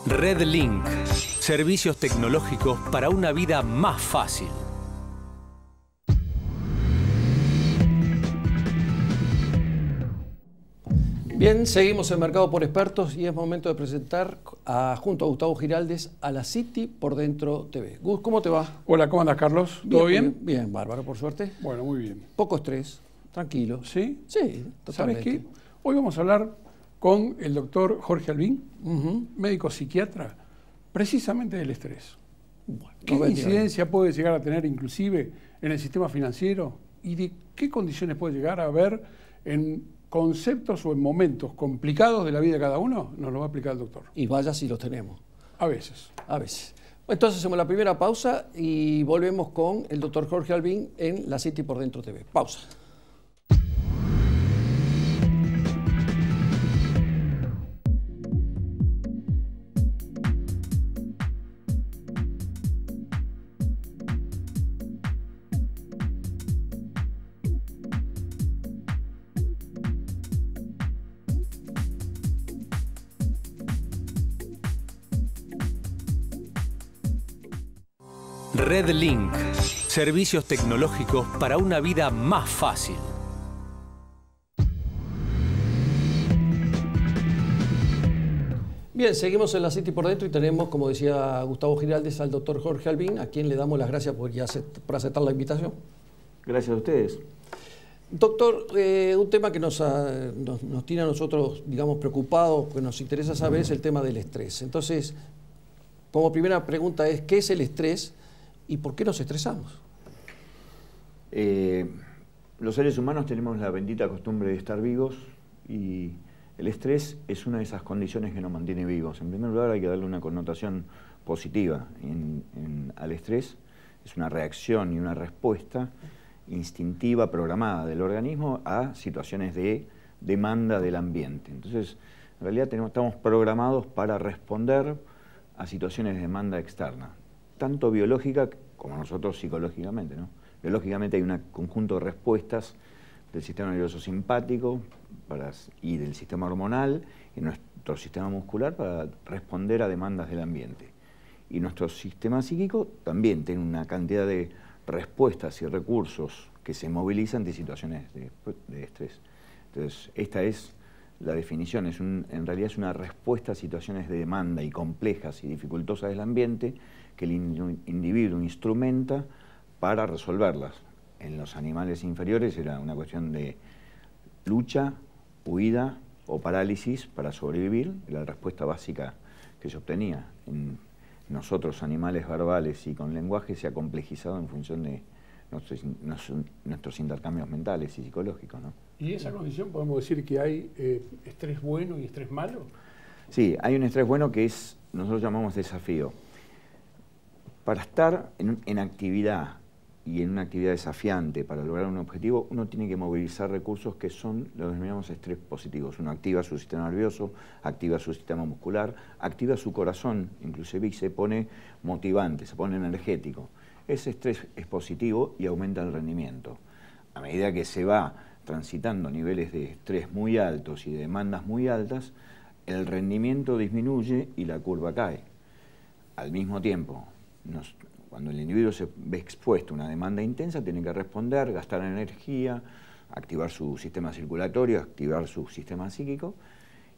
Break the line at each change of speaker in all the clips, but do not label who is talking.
RedLink. Servicios tecnológicos para una vida más fácil.
Bien, seguimos en Mercado por Expertos y es momento de presentar junto a Gustavo Giraldes a la City por Dentro TV. Gus, ¿cómo te va?
Hola, ¿cómo andas, Carlos? ¿Todo bien?
Bien, bárbaro, por suerte.
Bueno, muy bien.
Poco estrés, tranquilo.
¿Sí?
Sí, totalmente.
¿Sabes qué? Hoy vamos a hablar con el doctor Jorge Albín, médico psiquiatra, precisamente del estrés.
Bueno,
¿Qué incidencia puede llegar a tener inclusive en el sistema financiero y de qué condiciones puede llegar a haber en conceptos o en momentos complicados de la vida de cada uno? Nos lo va a explicar el doctor.
Y vaya si los tenemos.
A veces.
A veces. Entonces hacemos la primera pausa y volvemos con el doctor Jorge Albín en la City por Dentro TV. Pausa.
RedLink. Servicios tecnológicos para una vida más fácil.
Bien, seguimos en la City por Dentro y tenemos, como decía Gustavo Giraldes, al doctor Jorge Albín, a quien le damos las gracias por aceptar la invitación.
Gracias a ustedes.
Doctor, un tema que nos tiene a nosotros, digamos, preocupados, que nos interesa saber es el tema del estrés. Entonces, como primera pregunta es, ¿qué es el estrés y por qué nos estresamos?
Los seres humanos tenemos la bendita costumbre de estar vivos y el estrés es una de esas condiciones que nos mantiene vivos. En primer lugar, hay que darle una connotación positiva al estrés. Es una reacción y una respuesta instintiva, programada del organismo a situaciones de demanda del ambiente. Entonces, en realidad estamos programados para responder a situaciones de demanda externa, tanto biológica como nosotros psicológicamente, ¿no? Biológicamente hay un conjunto de respuestas del sistema nervioso simpático y del sistema hormonal y nuestro sistema muscular para responder a demandas del ambiente. Y nuestro sistema psíquico también tiene una cantidad de respuestas y recursos que se movilizan ante situaciones de estrés. Entonces, esta es la definición, en realidad es una respuesta a situaciones de demanda y complejas y dificultosas del ambiente que el individuo instrumenta para resolverlas. En los animales inferiores era una cuestión de lucha, huida o parálisis para sobrevivir, era la respuesta básica que se obtenía. En nosotros, animales verbales y con lenguaje, se ha complejizado en función de nuestros intercambios mentales y psicológicos, ¿no?
¿Y esa condición podemos decir que hay estrés bueno y estrés malo?
Sí, hay un estrés bueno que nosotros llamamos desafío. Para estar en actividad y en una actividad desafiante para lograr un objetivo, uno tiene que movilizar recursos que son lo que denominamos estrés positivos. Uno activa su sistema nervioso, activa su sistema muscular, activa su corazón, inclusive, y se pone motivante, se pone energético. Ese estrés es positivo y aumenta el rendimiento. A medida que se va transitando niveles de estrés muy altos y de demandas muy altas, el rendimiento disminuye y la curva cae. Al mismo tiempo, cuando el individuo se ve expuesto a una demanda intensa, tiene que responder, gastar energía, activar su sistema circulatorio, activar su sistema psíquico,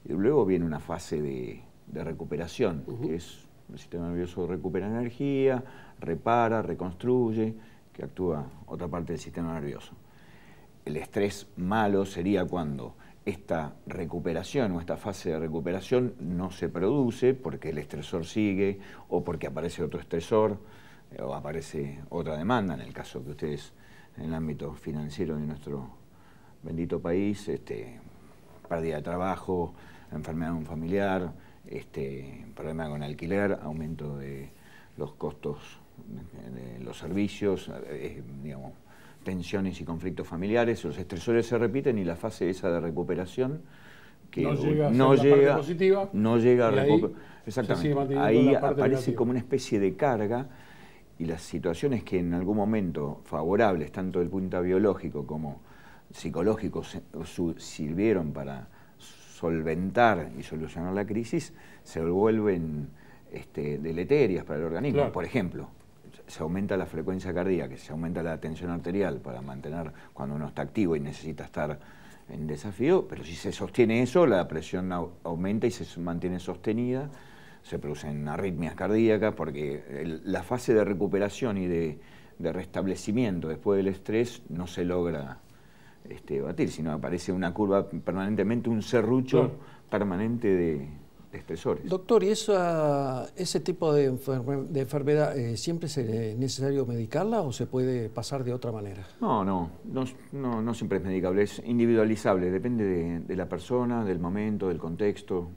y luego viene una fase de recuperación, que es el sistema nervioso recupera energía, repara, reconstruye, que actúa otra parte del sistema nervioso. El estrés malo sería cuando esta recuperación o esta fase de recuperación no se produce porque el estresor sigue o porque aparece otro estresor o aparece otra demanda, en el caso que ustedes en el ámbito financiero de nuestro bendito país, pérdida de trabajo, enfermedad de un familiar, problema con alquiler, aumento de los costos de los servicios, digamos, tensiones y conflictos familiares, los estresores se repiten y la fase esa de recuperación que no llega a recuperar. Exactamente. Ahí aparece como una especie de carga y las situaciones que en algún momento favorables, tanto desde el punto biológico como psicológico, sirvieron para solventar y solucionar la crisis, se vuelven deleterias para el organismo.
Claro.
Por ejemplo, se aumenta la frecuencia cardíaca, se aumenta la tensión arterial para mantener cuando uno está activo y necesita estar en desafío, pero si se sostiene eso, la presión aumenta y se mantiene sostenida, se producen arritmias cardíacas, porque la fase de recuperación y de restablecimiento después del estrés no se logra batir, sino aparece una curva permanentemente, un serrucho permanente de estresores.
Doctor, ¿y ese tipo de enfermedad siempre es necesario medicarla o se puede pasar de otra manera?
No siempre es medicable, es individualizable, depende de la persona, del momento, del contexto,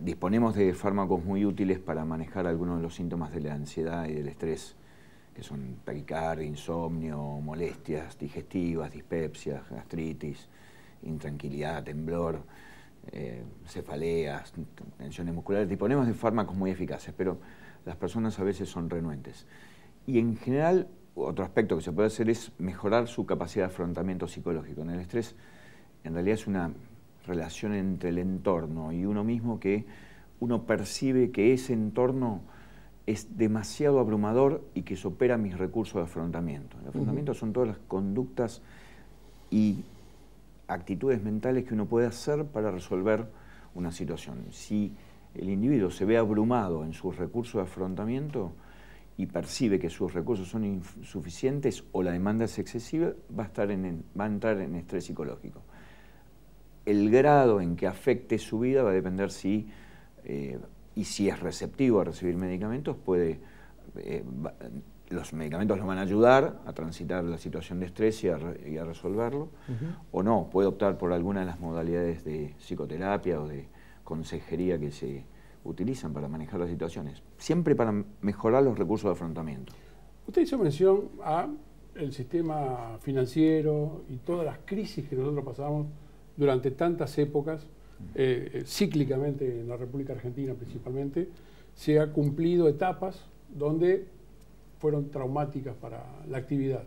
Disponemos de fármacos muy útiles para manejar algunos de los síntomas de la ansiedad y del estrés, que son taquicardia, insomnio, molestias digestivas, dispepsias, gastritis, intranquilidad, temblor, cefaleas, tensiones musculares. Disponemos de fármacos muy eficaces, pero las personas a veces son renuentes. Y en general, otro aspecto que se puede hacer es mejorar su capacidad de afrontamiento psicológico. En el estrés, en realidad es una relación entre el entorno y uno mismo, que uno percibe que ese entorno es demasiado abrumador y que supera mis recursos de afrontamiento. El afrontamiento son todas las conductas y actitudes mentales que uno puede hacer para resolver una situación. Si el individuo se ve abrumado en sus recursos de afrontamiento y percibe que sus recursos son insuficientes o la demanda es excesiva, va a entrar en estrés psicológico. El grado en que afecte su vida va a depender si es receptivo a recibir medicamentos, los medicamentos lo van a ayudar a transitar la situación de estrés y a resolverlo, o no, puede optar por alguna de las modalidades de psicoterapia o de consejería que se utilizan para manejar las situaciones, siempre para mejorar los recursos de afrontamiento.
Usted hizo mención a el sistema financiero y todas las crisis que nosotros pasamos durante tantas épocas, cíclicamente en la República Argentina principalmente, se han cumplido etapas donde fueron traumáticas para la actividad,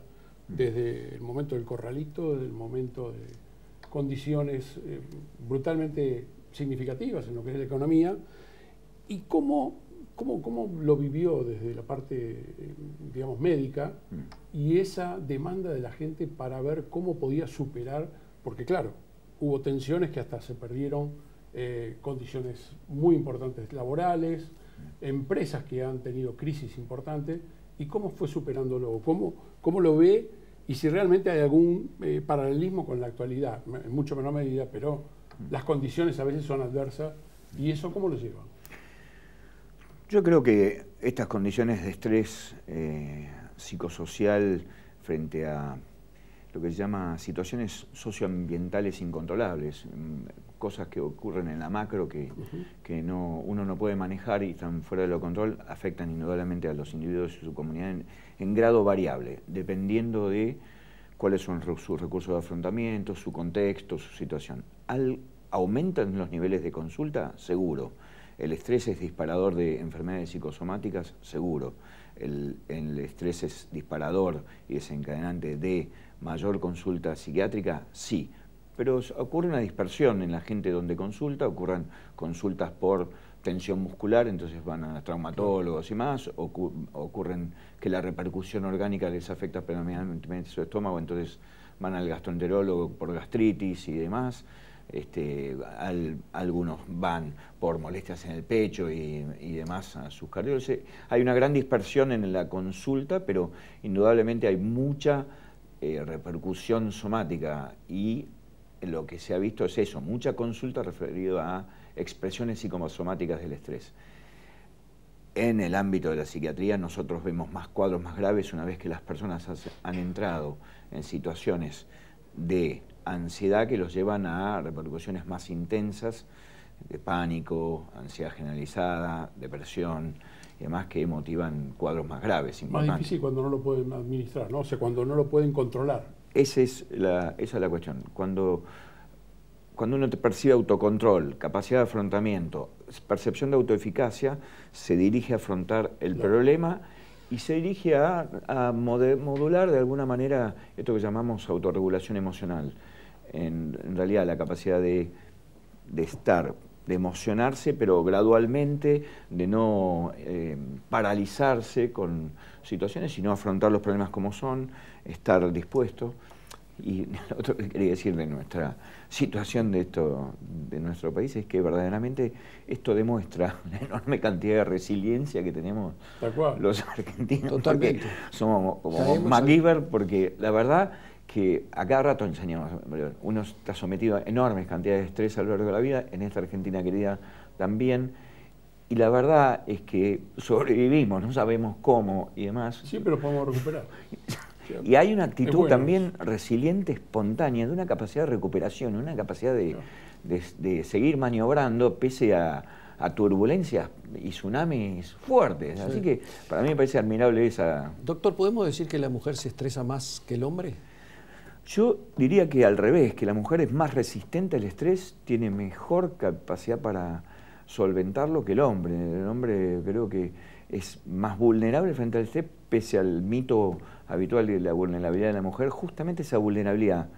desde el momento del corralito, desde el momento de condiciones brutalmente significativas en lo que es la economía, y cómo lo vivió desde la parte, digamos, médica, y esa demanda de la gente para ver cómo podía superar, porque claro, hubo tensiones que hasta se perdieron, condiciones muy importantes laborales, empresas que han tenido crisis importantes, y cómo fue superándolo, cómo lo ve, y si realmente hay algún paralelismo con la actualidad, en mucho menor medida, pero las condiciones a veces son adversas, y eso ¿cómo lo llevan?
Yo creo que estas condiciones de estrés psicosocial frente a lo que se llama situaciones socioambientales incontrolables, cosas que ocurren en la macro que uno no puede manejar y están fuera de lo control, afectan indudablemente a los individuos y su comunidad en grado variable, dependiendo de cuáles son sus recursos de afrontamiento, su contexto, su situación. ¿Aumentan los niveles de consulta? Seguro. ¿El estrés es disparador de enfermedades psicosomáticas? Seguro. El estrés es disparador y desencadenante de mayor consulta psiquiátrica, sí, pero ocurre una dispersión en la gente donde consulta, ocurren consultas por tensión muscular, entonces van a traumatólogos y más, ocurren que la repercusión orgánica les afecta predominantemente su estómago, entonces van al gastroenterólogo por gastritis y demás, algunos van por molestias en el pecho y demás a sus cardiólogos. Hay una gran dispersión en la consulta, pero indudablemente hay mucha repercusión somática, y lo que se ha visto es eso, mucha consulta referido a expresiones psicosomáticas del estrés. En el ámbito de la psiquiatría nosotros vemos más cuadros más graves una vez que las personas han entrado en situaciones de ansiedad que los llevan a repercusiones más intensas, de pánico, ansiedad generalizada, depresión y demás, que motivan cuadros más graves.
Más difícil cuando no lo pueden administrar, ¿no? O sea, cuando no lo pueden controlar.
Esa es la cuestión. Cuando uno percibe autocontrol, capacidad de afrontamiento, percepción de autoeficacia, se dirige a afrontar el problema y se dirige a modular de alguna manera esto que llamamos autorregulación emocional. En realidad la capacidad de estar emocionarse, pero gradualmente, de no paralizarse con situaciones, sino afrontar los problemas como son, estar dispuesto. Y lo otro que quería decir de nuestra situación de nuestro país es que verdaderamente esto demuestra la enorme cantidad de resiliencia que tenemos los argentinos.
Totalmente.
Somos como MacGyver, porque la verdad que a cada rato enseñamos. Uno está sometido a enormes cantidades de estrés a lo largo de la vida, en esta Argentina querida también, y la verdad es que sobrevivimos, no sabemos cómo y demás.
Siempre lo podemos recuperar.
Y hay una actitud también resiliente, espontánea, de una capacidad de recuperación, una capacidad de seguir maniobrando pese a turbulencias y tsunamis fuertes. Así que para mí me parece admirable esa...
Doctor, ¿podemos decir que la mujer se estresa más que el hombre?
Yo diría que al revés, que la mujer es más resistente al estrés, tiene mejor capacidad para solventarlo que el hombre. El hombre creo que es más vulnerable frente al estrés, pese al mito habitual de la vulnerabilidad de la mujer. Justamente esa vulnerabilidad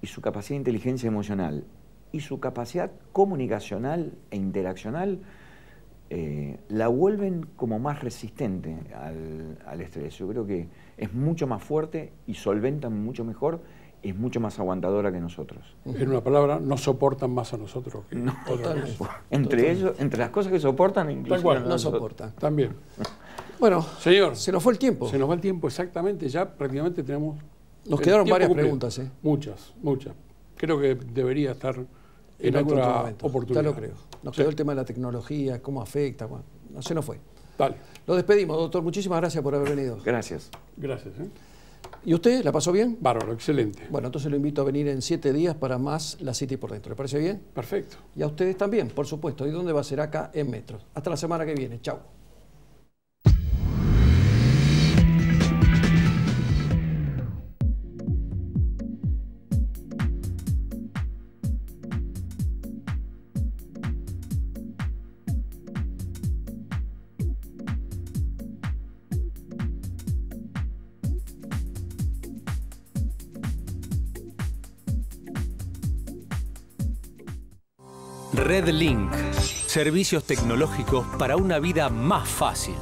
y su capacidad de inteligencia emocional y su capacidad comunicacional e interaccional la vuelven como más resistente al estrés. Yo creo que es mucho más fuerte y solventan mucho mejor, es mucho más aguantadora que nosotros.
En una palabra, nos soportan más a nosotros que
Totalmente.
Entre las cosas que soportan, incluso
no soportan.
También.
Bueno,
señor,
se nos fue el tiempo.
Se nos va el tiempo, exactamente. Ya prácticamente tenemos...
Nos quedaron varias preguntas.
Muchas. Creo que debería estar en
algún
otra
momento.
oportunidad.
Ya lo creo. Nos quedó el tema de la tecnología, cómo afecta. Bueno, no se nos fue.
Dale.
Lo despedimos, doctor. Muchísimas gracias por haber venido.
Gracias.
Gracias.
¿Y usted la pasó bien?
Bárbaro, excelente.
Bueno, entonces lo invito a venir en 7 días para más La City por Dentro. ¿Le parece bien?
Perfecto.
Y a ustedes también, por supuesto. ¿Y dónde va a ser? Acá en Metro. Hasta la semana que viene. Chau.
Redlink. Servicios tecnológicos para una vida más fácil.